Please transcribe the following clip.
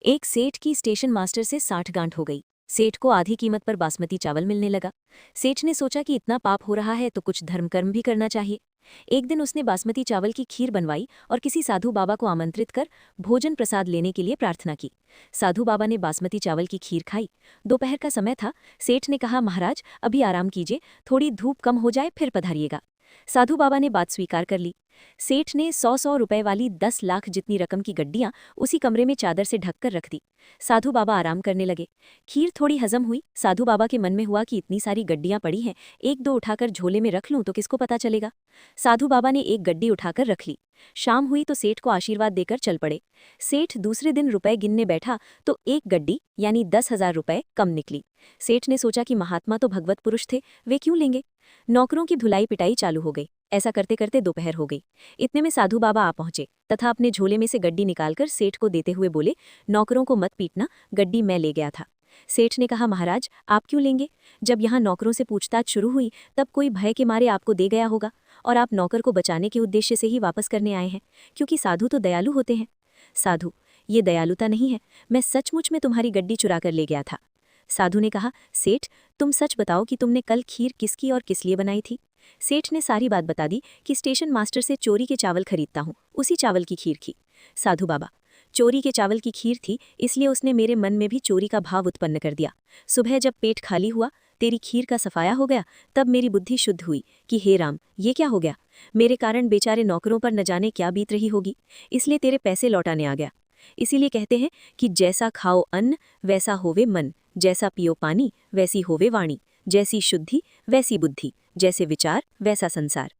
एक सेठ की स्टेशन मास्टर से 60 गांठ हो गई। सेठ को आधी कीमत पर बासमती चावल मिलने लगा। सेठ ने सोचा कि इतना पाप हो रहा है तो कुछ धर्म कर्म भी करना चाहिए। एक दिन उसने बासमती चावल की खीर बनवाई और किसी साधु बाबा को आमंत्रित कर भोजन प्रसाद लेने के लिए प्रार्थना की। साधु बाबा ने बासमती चावल की खीर खाई। दोपहर का समय था। सेठ ने कहा, महाराज अभी आराम कीजिए, थोड़ी धूप कम हो जाए फिर पधारिएगा। साधु बाबा ने बात स्वीकार कर ली। सेठ ने 100 रुपए वाली 10 लाख जितनी रकम की गड्डियां उसी कमरे में चादर से ढककर रख दी। साधु बाबा आराम करने लगे। खीर थोड़ी हजम हुई। साधु बाबा के मन में हुआ कि इतनी सारी गड्डियां पड़ी हैं, एक दो उठाकर झोले में रख लूं तो किसको पता चलेगा। साधु बाबा ने एक गड्डी उठाकर रख ली। शाम हुई तो सेठ को आशीर्वाद देकर चल पड़े। सेठ दूसरे दिन रुपए गिनने बैठा तो एक गड्डी यानी 10,000 रुपए कम निकली। सेठ ने सोचा कि महात्मा तो भगवत पुरुष थे, वे क्यों लेंगे। नौकरों की धुलाई पिटाई चालू हो गई। ऐसा करते करते दोपहर हो गई। इतने में साधु बाबा आ पहुंचे तथा अपने झोले में से गड्डी निकालकर सेठ को देते हुए बोले, नौकरों को मत पीटना, गड्डी मैं ले गया था। सेठ ने कहा, महाराज आप क्यों लेंगे। जब यहाँ नौकरों से पूछताछ शुरू हुई तब कोई भय के मारे आपको दे गया होगा और आप नौकर को बचाने के उद्देश्य से ही वापस करने आए हैं, क्योंकि साधु तो दयालु होते हैं। साधु, ये दयालुता नहीं है, मैं सचमुच में तुम्हारी गड्डी चुरा कर ले गया था। साधु ने कहा, सेठ तुम सच बताओ कि तुमने कल खीर किसकी और किस लिए बनाई थी। सेठ ने सारी बात बता दी कि स्टेशन मास्टर से चोरी के चावल खरीदता हूँ, उसी चावल की खीर की। साधु बाबा, चोरी के चावल की खीर थी, इसलिए उसने मेरे मन में भी चोरी का भाव उत्पन्न कर दिया। सुबह जब पेट खाली हुआ, तेरी खीर का सफाया हो गया, तब मेरी बुद्धि शुद्ध हुई कि हे राम, ये क्या हो गया। मेरे कारण बेचारे नौकरों पर न जाने क्या बीत रही होगी, इसलिए तेरे पैसे लौटाने आ गया। इसीलिए कहते हैं कि जैसा खाओ अन्न वैसा होवे मन, जैसा पियो पानी वैसी होवे वाणी, जैसी शुद्धि वैसी बुद्धि, जैसे विचार वैसा संसार।